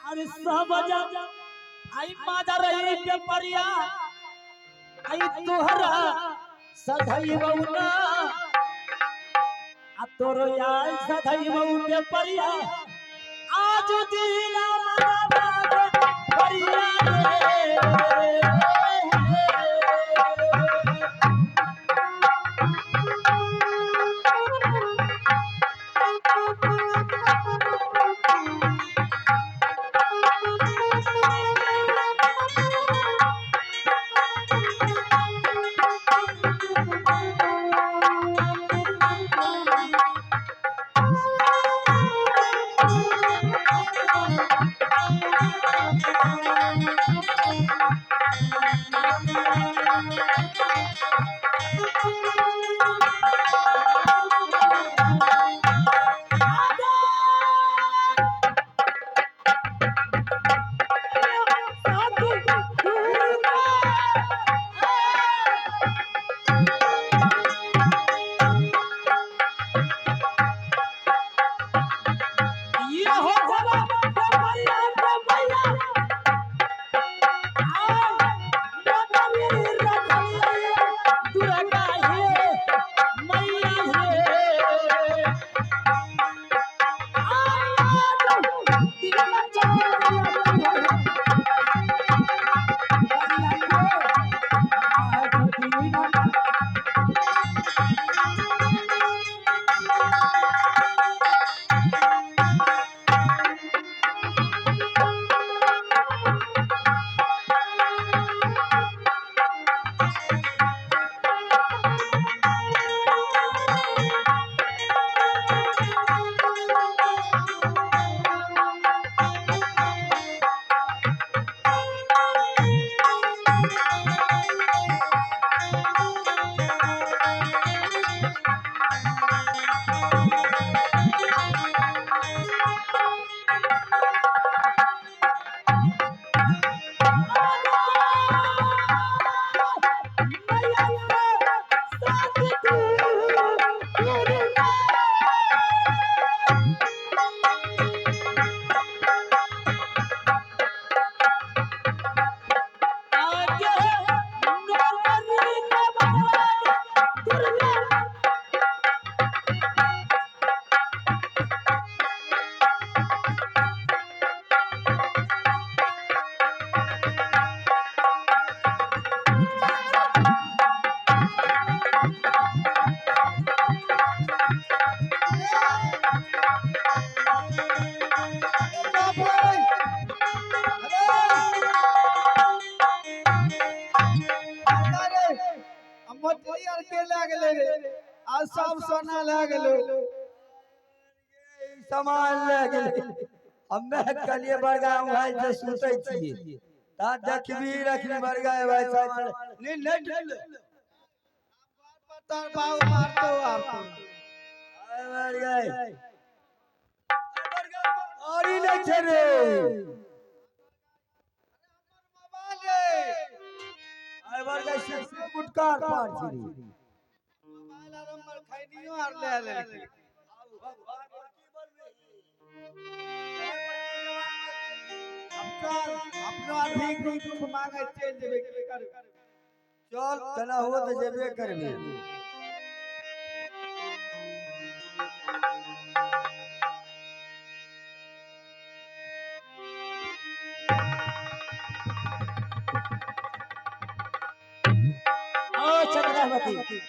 अरे सबजा आई माजा रही पे परिया आई तोहरा सधई बउना आ तोरो यार सधई बउ पे परिया आज दीना माजा परिया आज सब सोना लागल सामान लागल हम्मे कलिए बड़गांव भाई जे सुतै छी ता देखबी रखनी बड़गांव भाई सामान नहीं नहीं तर बाऊ मारतो आपको मर गए और ही नहीं छे रे मोबाइल रे आय बर गए से कुटकार पार छी मोबाइल नंबर खैनियो आर ले ले अपना ठीक रूप मांगे चल जेबे की कर चल तना हो त जेबे करबे चंद्रावती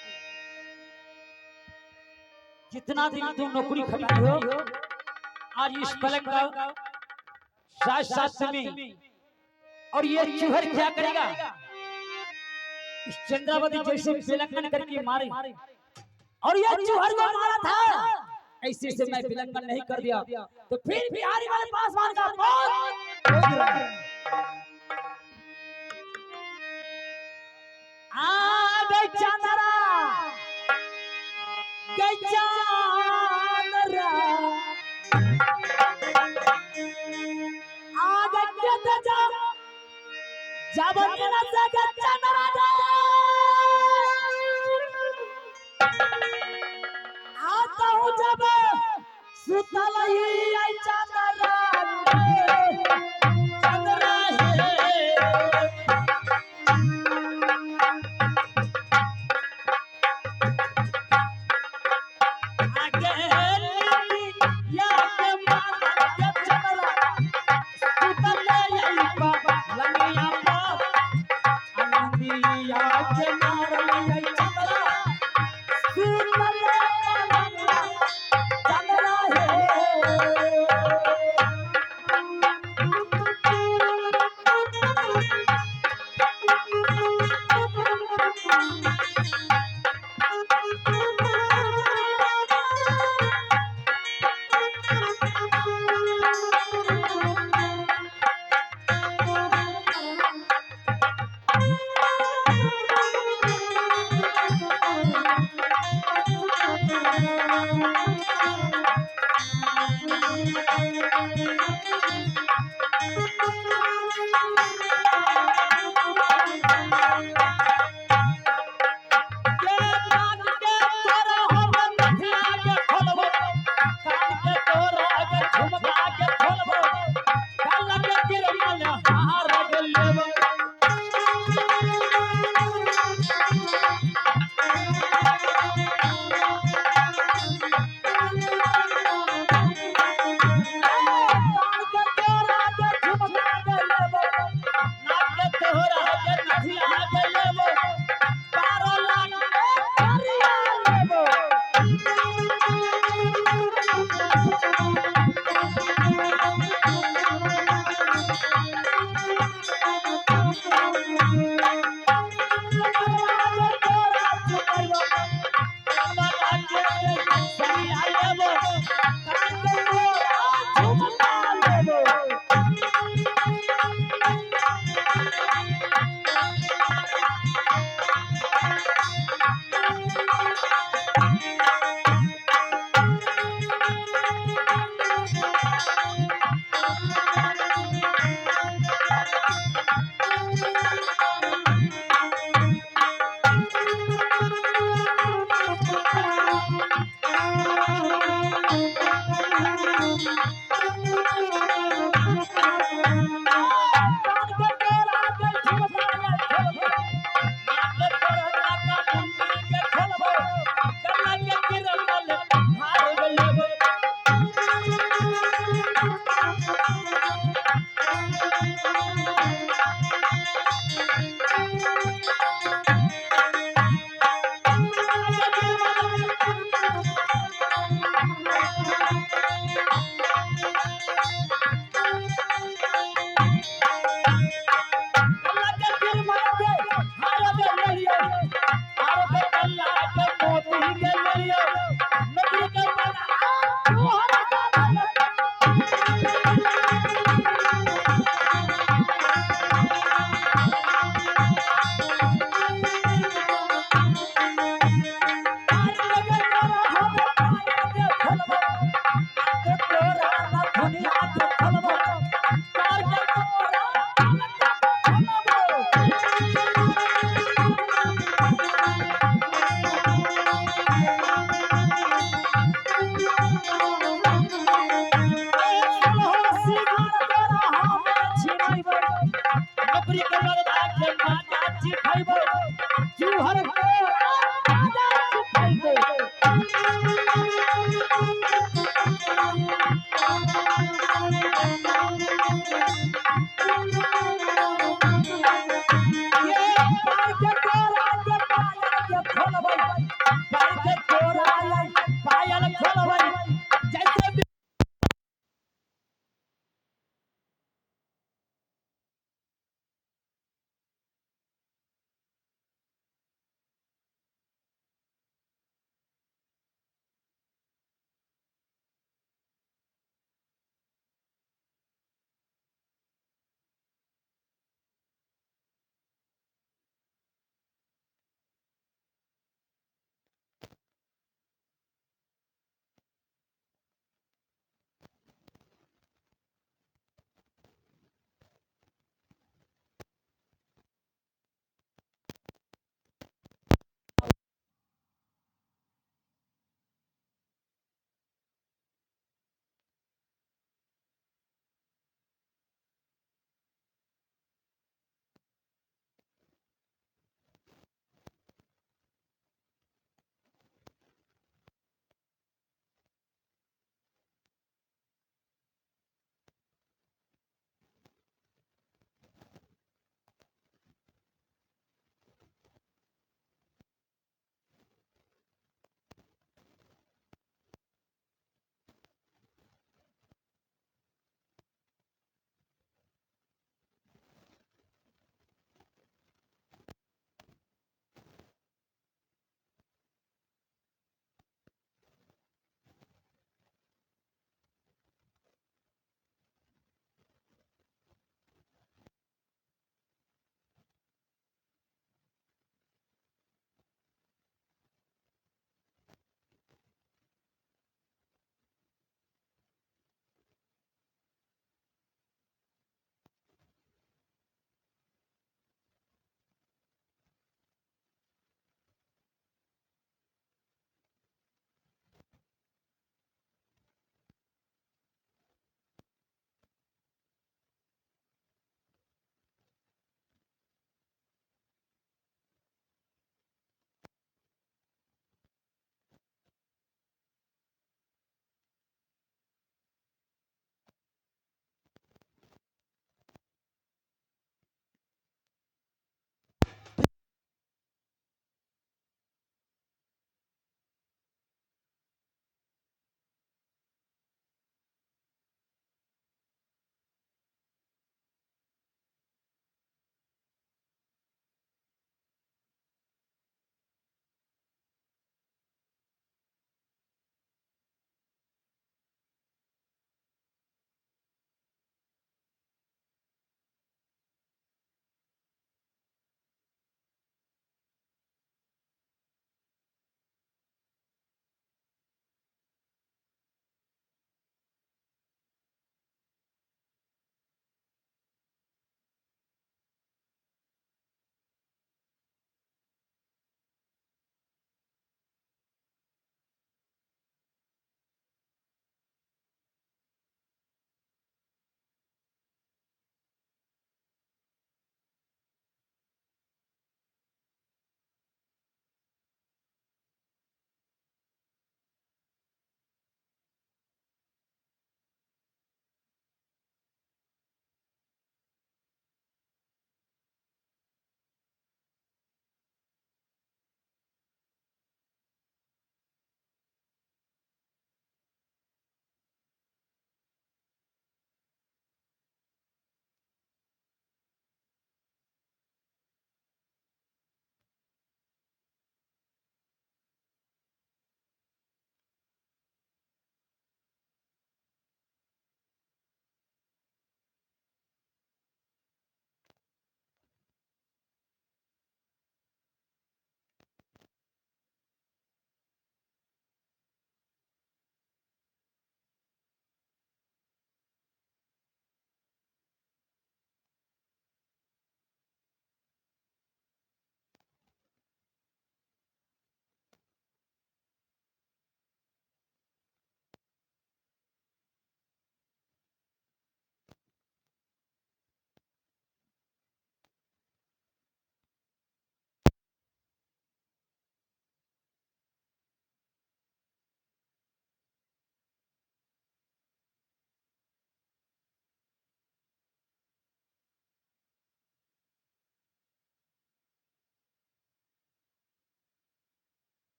जितना दिन तुम नौकरी खटी हो आज इस पलंग का साथ साथ में और ये चूहर क्या करेगा इस चंद्रावती जैसे विलंघन करके मारे और ये चूहर को मारा था ऐसे से मैं विलंघन नहीं कर दिया तो फिर बिहारी वाले पास मार का आ गई चांदरा गई चांदरा आ गई जा जब मेरा से चांदरा जब सुतल आई चंद्रा चंद्रा आगे या के माना के चंद्रा सुतल आई बाबा लंगिया पर आनंदिया के मारल आई चंद्रा सुतल चंद्रा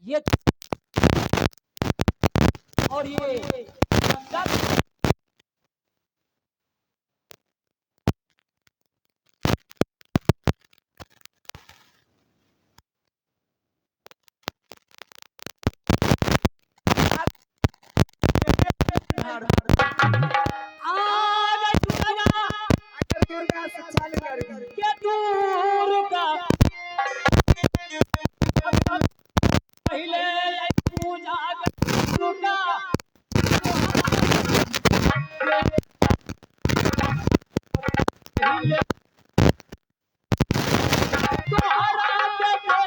ये और ये गंगा दुर्गा से चालू कर दी के दुर्गा पहले पूजा दुर्गा पहले तोहरा के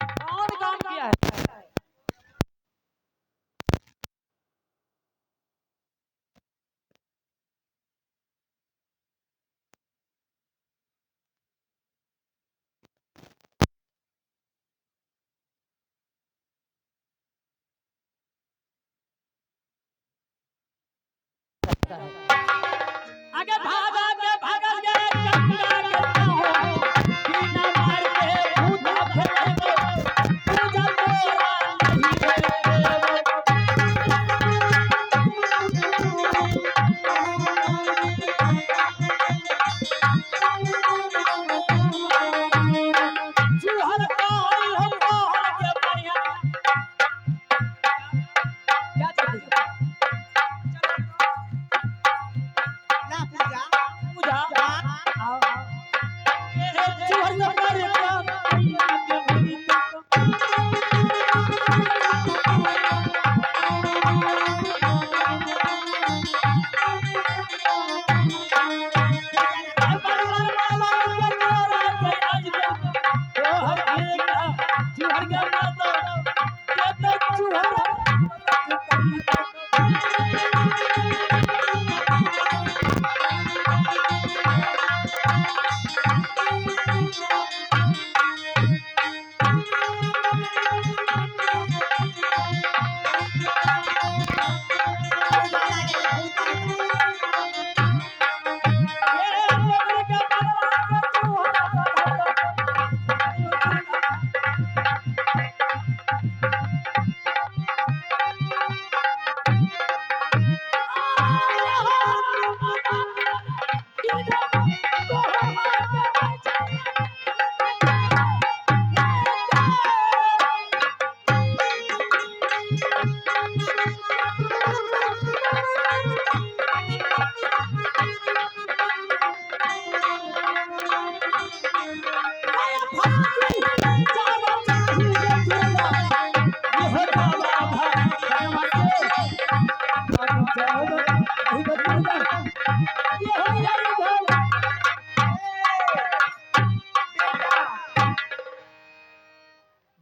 कौन काम किया है आगे भागा के भागल गए गंगा के हो बिना मार के भूत खेल गए पूजा तोरा नहीं जुहर काल हम काल के बढ़िया क्या चल ना पूजा पूजा आओ ये जुहर पर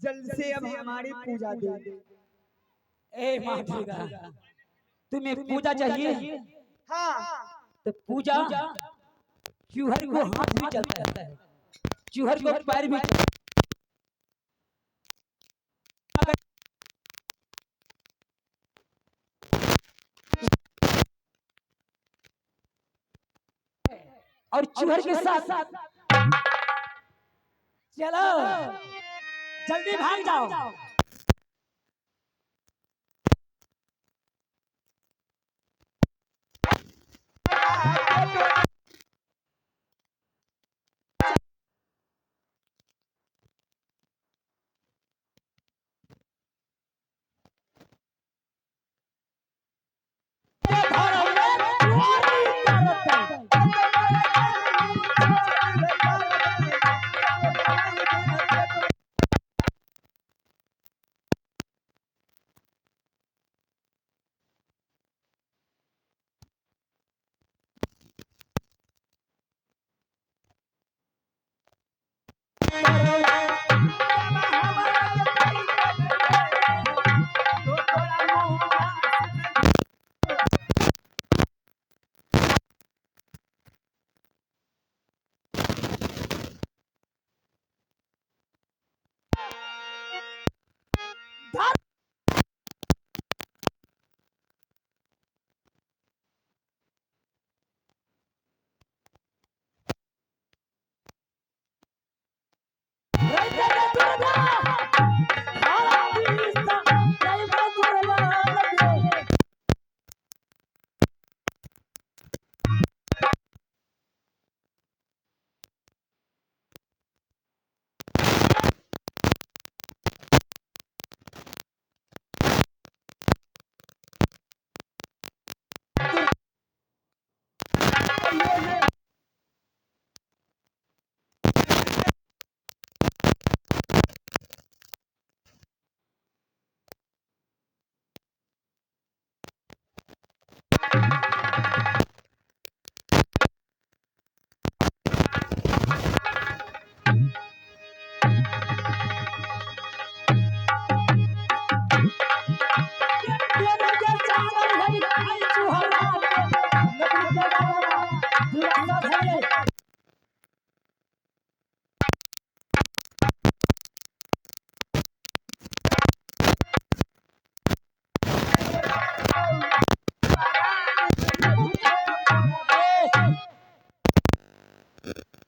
जल्द से अब हमारी पूजा दे ए माँ दुर्गा तुम्हें पूजा चाहिए हाँ तो पूजा चूहर को हाथ भी चलता है चूहर को पैर भी और चूहर के साथ चलो जल्दी भाग जाओ।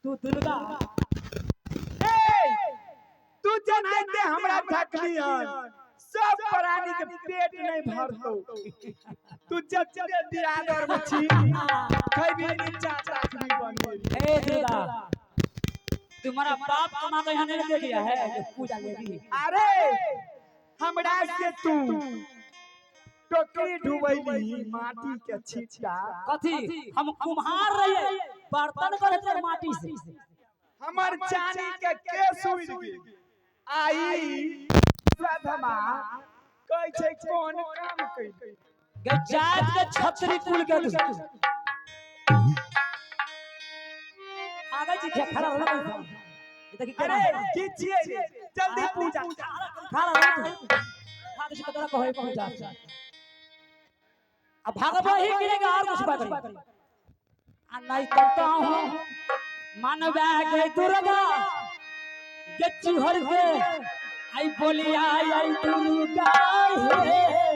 तू दुर्गा तू जनाते हमरा ढकलियन सब प्राणी के पेट नहीं भरतो। तू जब चले बिरादर मछी खैबी नीचा चाकरी बन गई। ए दुर्गा तुम्हारा बाप कमा के यहाँ नहीं दे दिया है जो पूजा लेगी। अरे हमरा से तू टोकरी ढुबैली माटी के छिटा कथी हम कुम्हार रहिए बर्तन करते माटी से। हमर चानी के केस उड़ गेल आई सधमा कहै छै कोन काम कइल गजात के छतरी कुल के आगे जी खड़ा हो ना ये देखिए केना अरे की छिए जल्दी पूजा खड़ा हो खाद से कतरा कहै पहुंचा अब भागबो ही गिरेगा और कुछ बात नहीं आ नहीं करता हूं मानवा के दुर्गा गच्ची भर के आई बोली आई दुर्गा हे